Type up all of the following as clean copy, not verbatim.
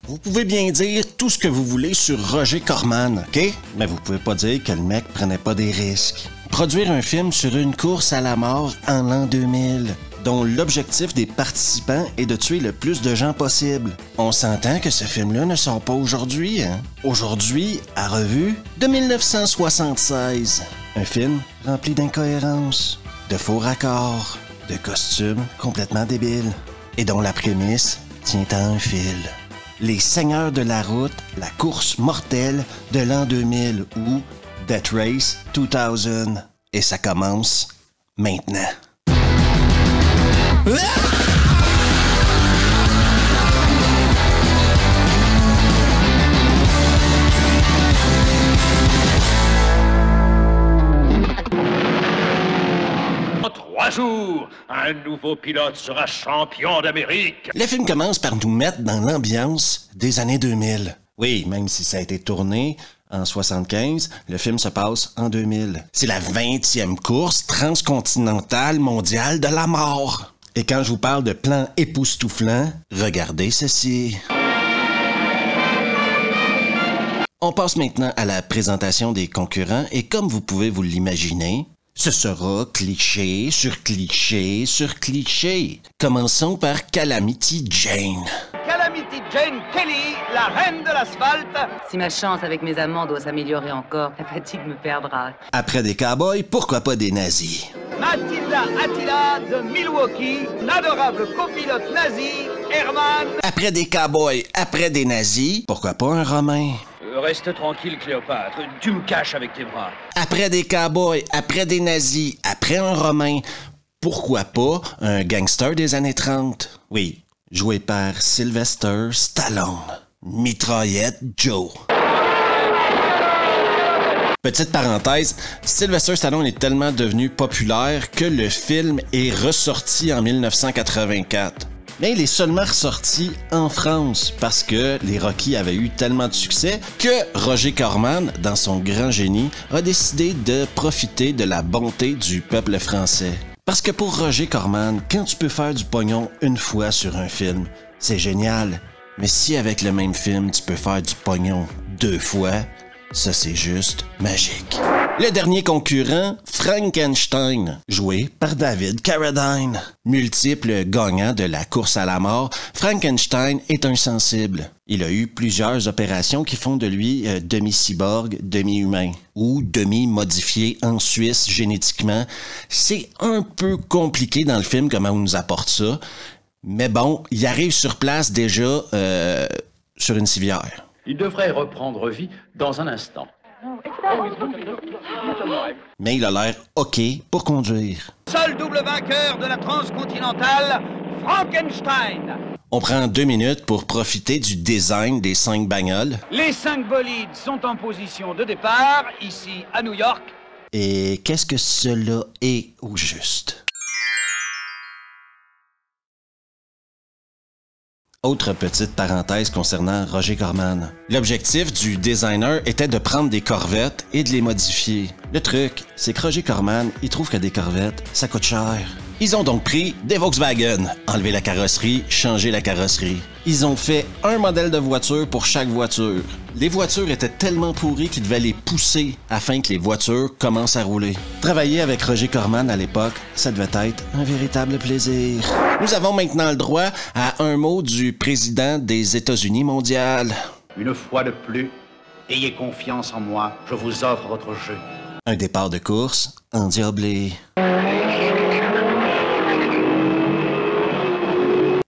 Vous pouvez bien dire tout ce que vous voulez sur Roger Corman, OK? Mais vous pouvez pas dire que le mec prenait pas des risques. Produire un film sur une course à la mort en l'an 2000, dont l'objectif des participants est de tuer le plus de gens possible. On s'entend que ce film-là ne sort pas aujourd'hui, hein? Aujourd'hui, à revue, de 1976. Un film rempli d'incohérences, de faux raccords, de costumes complètement débiles, et dont la prémisse tient à un fil. Les Seigneurs de la route, la course mortelle de l'an 2000 ou Death Race 2000. Et ça commence maintenant. En 3 jours, un nouveau pilote sera champion d'Amérique. Le film commence par nous mettre dans l'ambiance des années 2000. Oui, même si ça a été tourné en 75, le film se passe en 2000. C'est la 20e course transcontinentale mondiale de la mort. Et quand je vous parle de plans époustouflants, regardez ceci. On passe maintenant à la présentation des concurrents et comme vous pouvez vous l'imaginer, ce sera cliché sur cliché sur cliché. Commençons par Calamity Jane. Calamity Jane Kelly, la reine de l'asphalte. Si ma chance avec mes amants doit s'améliorer encore, la fatigue me perdra. Après des cowboys, pourquoi pas des nazis? Mathilda Attila de Milwaukee, l'adorable copilote nazi, Herman. Après des cowboys, après des nazis, pourquoi pas un romain? Reste tranquille, Cléopâtre. Tu me caches avec tes bras. Après des cowboys, après des nazis, après un romain, pourquoi pas un gangster des années 30? Oui, joué par Sylvester Stallone. Mitraillette Joe. Petite parenthèse, Sylvester Stallone est tellement devenu populaire que le film est ressorti en 1984. Mais il est seulement ressorti en France parce que les Rocky avaient eu tellement de succès que Roger Corman, dans son grand génie, a décidé de profiter de la bonté du peuple français. Parce que pour Roger Corman, quand tu peux faire du pognon une fois sur un film, c'est génial. Mais si avec le même film, tu peux faire du pognon 2 fois, ça c'est juste magique. Le dernier concurrent, Frankenstein, joué par David Carradine. Multiple gagnant de la course à la mort, Frankenstein est insensible. Il a eu plusieurs opérations qui font de lui demi-cyborg, demi-humain ou demi-modifié en Suisse génétiquement. C'est un peu compliqué dans le film comment on nous apporte ça, mais bon, il arrive sur place déjà sur une civière. Il devrait reprendre vie dans un instant. Mais il a l'air OK pour conduire. Seul double vainqueur de la transcontinentale, Frankenstein. On prend 2 minutes pour profiter du design des 5 bagnoles. Les 5 bolides sont en position de départ, ici à New York. Et qu'est-ce que cela est au juste? Autre petite parenthèse concernant Roger Corman. L'objectif du designer était de prendre des corvettes et de les modifier. Le truc, c'est que Roger Corman, il trouve que des corvettes, ça coûte cher. Ils ont donc pris des Volkswagen, enlevé la carrosserie, changé la carrosserie. Ils ont fait un modèle de voiture pour chaque voiture. Les voitures étaient tellement pourries qu'ils devaient les pousser afin que les voitures commencent à rouler. Travailler avec Roger Corman à l'époque, ça devait être un véritable plaisir. Nous avons maintenant le droit à un mot du président des États-Unis mondial. Une fois de plus, ayez confiance en moi, je vous offre votre jeu. Un départ de course endiablé.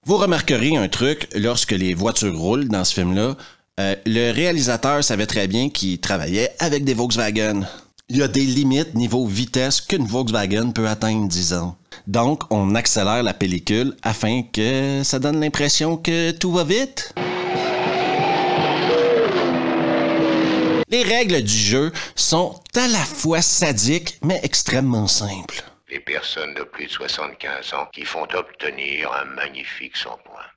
Vous remarquerez un truc lorsque les voitures roulent dans ce film-là. Le réalisateur savait très bien qu'il travaillait avec des Volkswagen. Il y a des limites niveau vitesse qu'une Volkswagen peut atteindre, disons. Donc, on accélère la pellicule afin que ça donne l'impression que tout va vite. Les règles du jeu sont à la fois sadiques, mais extrêmement simples. Les personnes de plus de 75 ans qui font obtenir un magnifique 100 points.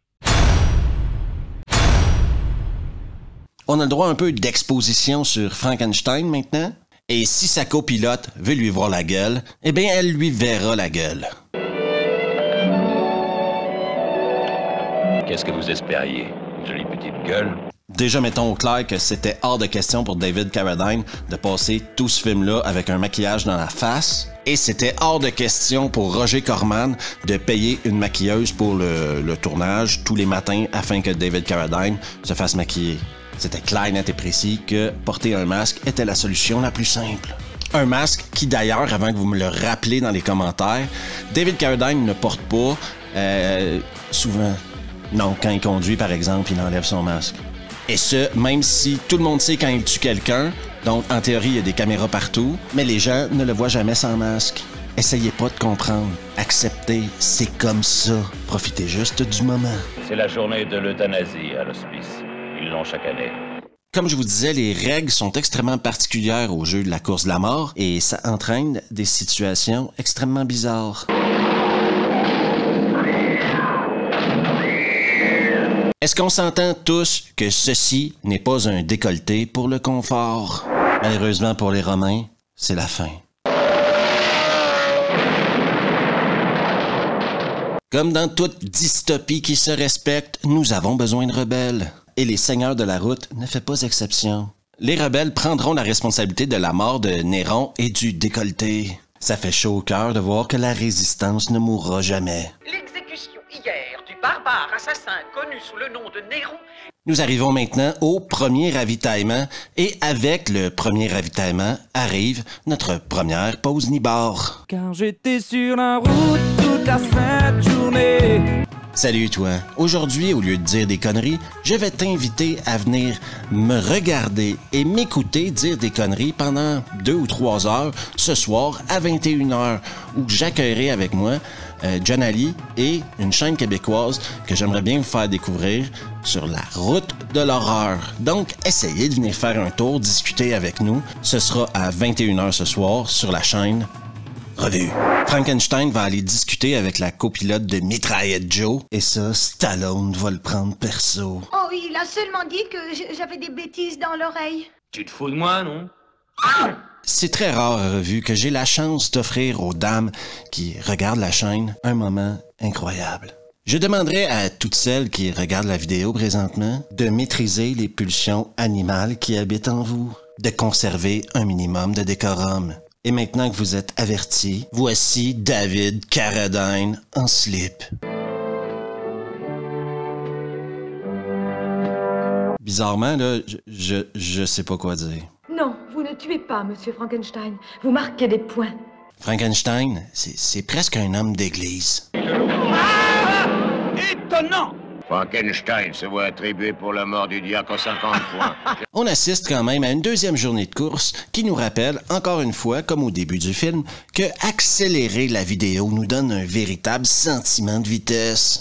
On a le droit un peu d'exposition sur Frankenstein maintenant. Et si sa copilote veut lui voir la gueule, eh bien, elle lui verra la gueule. Qu'est-ce que vous espériez? Jolie petite gueule. Déjà, mettons au clair que c'était hors de question pour David Carradine de passer tout ce film-là avec un maquillage dans la face. Et c'était hors de question pour Roger Corman de payer une maquilleuse pour le tournage tous les matins afin que David Carradine se fasse maquiller. C'était clair, net et précis que porter un masque était la solution la plus simple. Un masque qui d'ailleurs, avant que vous me le rappelez dans les commentaires, David Carradine ne porte pas souvent. Non, quand il conduit par exemple, il enlève son masque. Et ce, même si tout le monde sait quand il tue quelqu'un, donc en théorie il y a des caméras partout, mais les gens ne le voient jamais sans masque. Essayez pas de comprendre. Acceptez, c'est comme ça. Profitez juste du moment. C'est la journée de l'euthanasie à l'hospice. Ils l'ont chaque année. Comme je vous disais, les règles sont extrêmement particulières au jeu de la course de la mort et ça entraîne des situations extrêmement bizarres. Est-ce qu'on s'entend tous que ceci n'est pas un décolleté pour le confort? Malheureusement pour les Romains, c'est la fin. Comme dans toute dystopie qui se respecte, nous avons besoin de rebelles. Et les seigneurs de la route ne fait pas exception. Les rebelles prendront la responsabilité de la mort de Néron et du décolleté. Ça fait chaud au cœur de voir que la résistance ne mourra jamais. L'exécution hier du barbare assassin connu sous le nom de Néron. Nous arrivons maintenant au premier ravitaillement et avec le premier ravitaillement arrive notre première pause nibar. Car j'étais sur la route toute la sainte journée. Salut toi. Aujourd'hui, au lieu de dire des conneries, je vais t'inviter à venir me regarder et m'écouter dire des conneries pendant 2 ou 3 heures ce soir à 21h où j'accueillerai avec moi John Ali et une chaîne québécoise que j'aimerais bien vous faire découvrir sur la route de l'horreur. Donc, essayez de venir faire un tour, discuter avec nous. Ce sera à 21h ce soir sur la chaîne Revue. Frankenstein va aller discuter avec la copilote de Mitraillette Joe et ça, Stallone va le prendre perso. Oh, il a seulement dit que j'avais des bêtises dans l'oreille. Tu te fous de moi, non? C'est très rare à Revue que j'ai la chance d'offrir aux dames qui regardent la chaîne un moment incroyable. Je demanderai à toutes celles qui regardent la vidéo présentement de maîtriser les pulsions animales qui habitent en vous, de conserver un minimum de décorum. Et maintenant que vous êtes avertis, voici David Carradine en slip. Bizarrement, là, je sais pas quoi dire. Non, vous ne tuez pas, Monsieur Frankenstein. Vous marquez des points. Frankenstein, c'est presque un homme d'église. Étonnant! Frankenstein se voit attribué pour la mort du diacre 50 points. On assiste quand même à une deuxième journée de course qui nous rappelle, encore une fois, comme au début du film, que accélérer la vidéo nous donne un véritable sentiment de vitesse.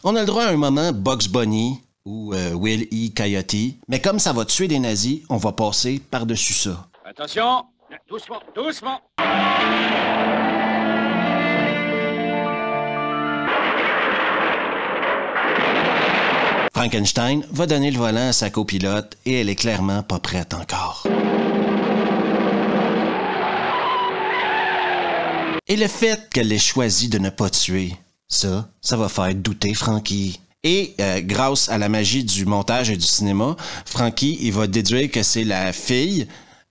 On a le droit à un moment Bugs Bunny ou Wile E. Coyote, mais comme ça va tuer des nazis, on va passer par-dessus ça. Attention! Doucement, doucement! Frankenstein va donner le volant à sa copilote et elle est clairement pas prête encore. Et le fait qu'elle ait choisi de ne pas tuer, ça va faire douter Frankie. Et grâce à la magie du montage et du cinéma, Frankie, il va déduire que c'est la fille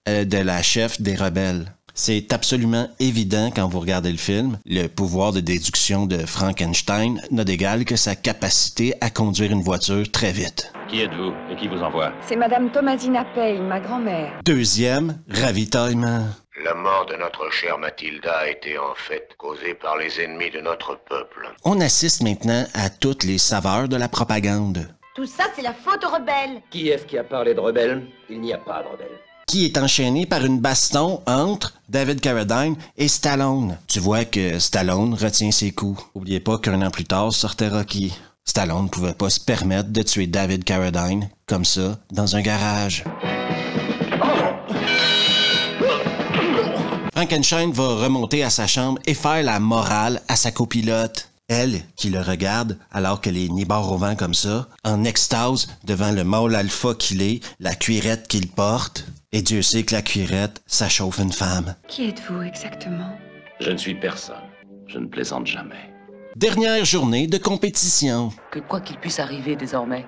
de la chef des rebelles. C'est absolument évident quand vous regardez le film. Le pouvoir de déduction de Frankenstein n'a d'égal que sa capacité à conduire une voiture très vite. Qui êtes-vous et qui vous envoie? C'est Madame Thomasina Payne, ma grand-mère. Deuxième ravitaillement. La mort de notre chère Mathilda a été en fait causée par les ennemis de notre peuple. On assiste maintenant à toutes les saveurs de la propagande. Tout ça, c'est la faute aux rebelles. Qui est-ce qui a parlé de rebelles? Il n'y a pas de rebelles. Qui est enchaîné par une baston entre David Carradine et Stallone. Tu vois que Stallone retient ses coups. Oubliez pas qu'un an plus tard sortait Rocky. Stallone ne pouvait pas se permettre de tuer David Carradine comme ça dans un garage. Frankenstein va remonter à sa chambre et faire la morale à sa copilote. Elle, qui le regarde alors qu'elle est nibard au vent comme ça, en extase devant le mâle alpha qu'il est, la cuirette qu'il porte, Et Dieu sait que la cuirette, ça chauffe une femme. Qui êtes-vous exactement? Je ne suis personne. Je ne plaisante jamais. Dernière journée de compétition. Que quoi qu'il puisse arriver désormais,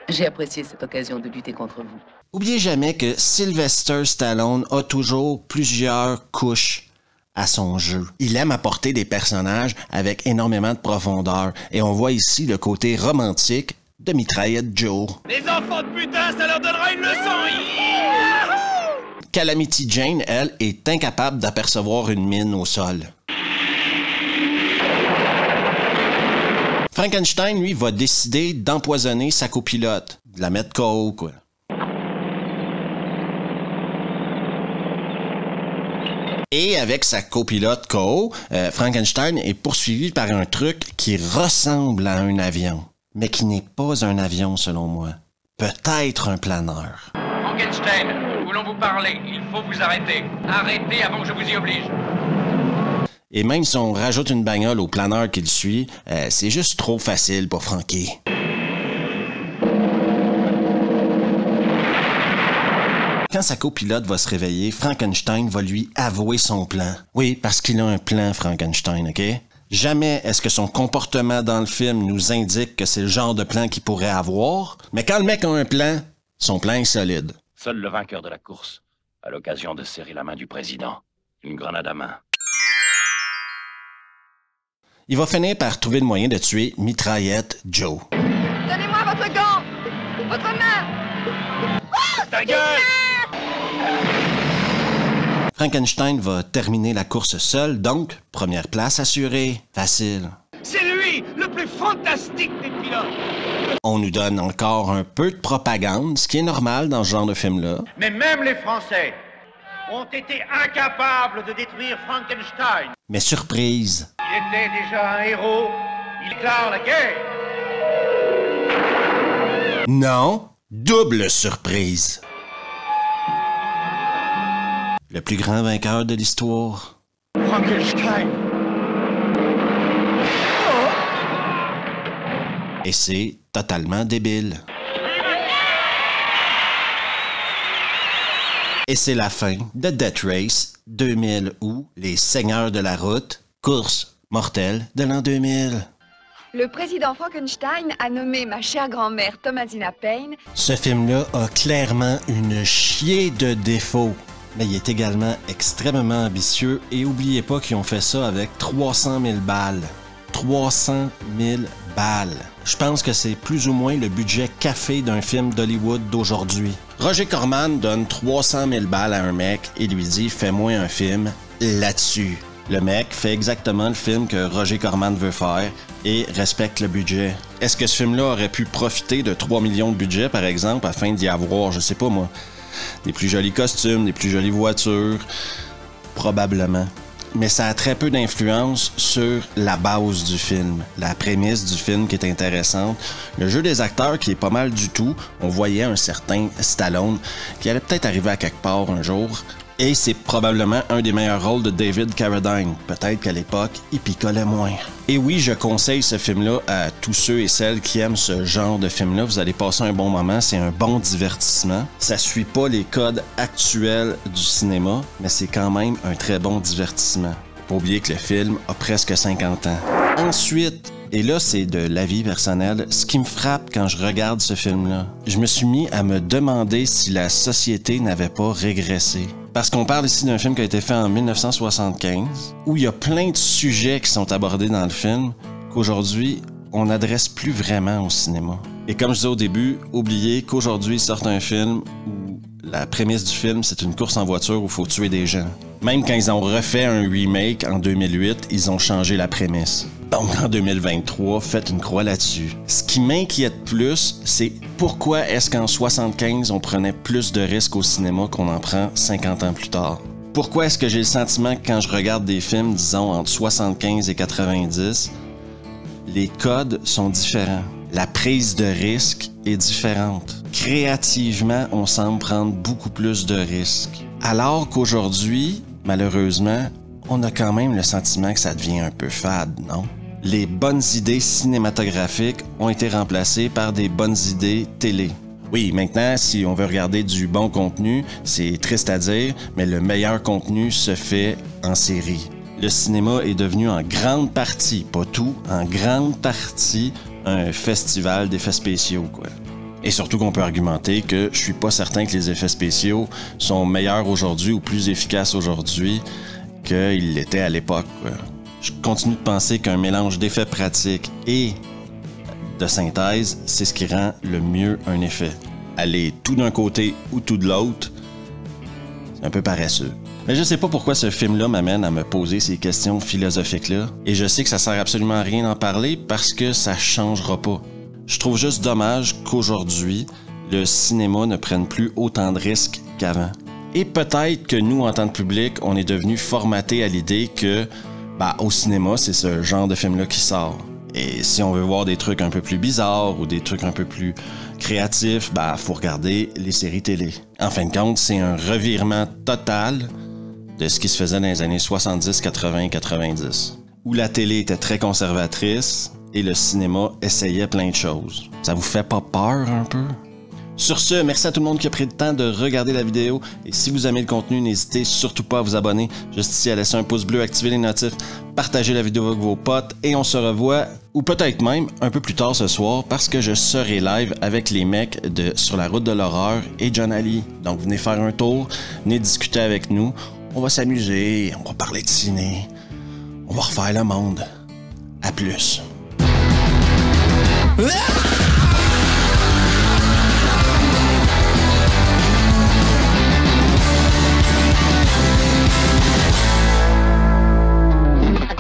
j'ai apprécié cette occasion de lutter contre vous. Oubliez jamais que Sylvester Stallone a toujours plusieurs couches à son jeu. Il aime apporter des personnages avec énormément de profondeur. Et on voit ici le côté romantique de Mitraillette Joe. Les enfants de putain, ça leur donnera une leçon. Calamity Jane, elle, est incapable d'apercevoir une mine au sol. Frankenstein, lui, va décider d'empoisonner sa copilote, de la mettre KO, quoi. Et avec sa copilote KO, Frankenstein est poursuivi par un truc qui ressemble à un avion, mais qui n'est pas un avion selon moi. Peut-être un planeur. Frankenstein, nous voulons vous parler. Il faut vous arrêter. Arrêtez avant que je vous y oblige. Et même si on rajoute une bagnole au planeur qui le suit, c'est juste trop facile pour Frankie. Quand sa copilote va se réveiller, Frankenstein va lui avouer son plan. Oui, parce qu'il a un plan, Frankenstein, OK? Jamais est-ce que son comportement dans le film nous indique que c'est le genre de plan qu'il pourrait avoir, mais quand le mec a un plan, son plan est solide. Seul le vainqueur de la course a l'occasion de serrer la main du président. Une grenade à main. Il va finir par trouver le moyen de tuer Mitraillette Joe. Donnez-moi votre gant! Votre main! Ta gueule! Frankenstein va terminer la course seul, donc première place assurée. Facile. C'est lui, le plus fantastique des pilotes. On nous donne encore un peu de propagande, ce qui est normal dans ce genre de film-là. Mais même les Français ont été incapables de détruire Frankenstein. Mais surprise, Il était déjà un héros. Il déclare la guerre. non, double surprise. Le plus grand vainqueur de l'histoire. Frankenstein. Et c'est totalement débile. Et c'est la fin de Death Race 2000 ou Les Seigneurs de la Route, course mortelle de l'an 2000. Le président Frankenstein a nommé ma chère grand-mère Thomasina Paine. Ce film-là a clairement une chier de défauts, mais il est également extrêmement ambitieux et oubliez pas qu'ils ont fait ça avec 300 000 balles. 300 000 balles. Je pense que c'est plus ou moins le budget café d'un film d'Hollywood d'aujourd'hui. Roger Corman donne 300 000 balles à un mec et lui dit « Fais-moi un film là-dessus ». Le mec fait exactement le film que Roger Corman veut faire et respecte le budget. Est-ce que ce film-là aurait pu profiter de 3 millions de budget, par exemple, afin d'y avoir, je sais pas moi, des plus jolis costumes, des plus jolies voitures? Probablement. Mais ça a très peu d'influence sur la base du film, la prémisse du film qui est intéressante. Le jeu des acteurs qui est pas mal du tout. On voyait un certain Stallone qui allait peut-être arriver à quelque part un jour. Et c'est probablement un des meilleurs rôles de David Carradine. Peut-être qu'à l'époque, il picolait moins. Et oui, je conseille ce film-là à tous ceux et celles qui aiment ce genre de film-là. Vous allez passer un bon moment, c'est un bon divertissement. Ça suit pas les codes actuels du cinéma, mais c'est quand même un très bon divertissement. Faut pas oublier que le film a presque 50 ans. Ensuite, et là c'est de l'avis personnel, ce qui me frappe quand je regarde ce film-là, je me suis mis à me demander si la société n'avait pas régressé. Parce qu'on parle ici d'un film qui a été fait en 1975, où il y a plein de sujets qui sont abordés dans le film qu'aujourd'hui, on n'adresse plus vraiment au cinéma. Et comme je disais au début, oubliez qu'aujourd'hui sort un film où la prémisse du film, c'est une course en voiture où il faut tuer des gens. Même quand ils ont refait un remake en 2008, ils ont changé la prémisse. Donc en 2023, faites une croix là-dessus. Ce qui m'inquiète plus, c'est pourquoi est-ce qu'en 75, on prenait plus de risques au cinéma qu'on en prend 50 ans plus tard? Pourquoi est-ce que j'ai le sentiment que quand je regarde des films, disons, entre 75 et 90, les codes sont différents? La prise de risque est différente. Créativement, on semble prendre beaucoup plus de risques. Alors qu'aujourd'hui, malheureusement, on a quand même le sentiment que ça devient un peu fade, non? Les bonnes idées cinématographiques ont été remplacées par des bonnes idées télé. Oui, maintenant, si on veut regarder du bon contenu, c'est triste à dire, mais le meilleur contenu se fait en série. Le cinéma est devenu en grande partie, pas tout, en grande partie, un festival d'effets spéciaux, quoi. Et surtout qu'on peut argumenter que je suis pas certain que les effets spéciaux sont meilleurs aujourd'hui ou plus efficaces aujourd'hui qu'ils l'étaient à l'époque, quoi. Je continue de penser qu'un mélange d'effets pratiques et de synthèse, c'est ce qui rend le mieux un effet. Aller tout d'un côté ou tout de l'autre, c'est un peu paresseux. Mais je sais pas pourquoi ce film-là m'amène à me poser ces questions philosophiques-là. Et je sais que ça sert absolument à rien d'en parler parce que ça changera pas. Je trouve juste dommage qu'aujourd'hui, le cinéma ne prenne plus autant de risques qu'avant. Et peut-être que nous, en tant que public, on est devenu formaté à l'idée que, au cinéma, c'est ce genre de film-là qui sort. Et si on veut voir des trucs un peu plus bizarres ou des trucs un peu plus créatifs, faut regarder les séries télé. En fin de compte, c'est un revirement total de ce qui se faisait dans les années 70, 80, 90, où la télé était très conservatrice et le cinéma essayait plein de choses. Ça vous fait pas peur un peu? Sur ce, merci à tout le monde qui a pris le temps de regarder la vidéo. Et si vous aimez le contenu, n'hésitez surtout pas à vous abonner. Juste ici, à laisser un pouce bleu, activer les notifs, partager la vidéo avec vos potes. Et on se revoit, ou peut-être même un peu plus tard ce soir, parce que je serai live avec les mecs de Sur la route de l'horreur et John Ali. Donc venez faire un tour, venez discuter avec nous. On va s'amuser, on va parler de ciné. On va refaire le monde. À plus. Ah!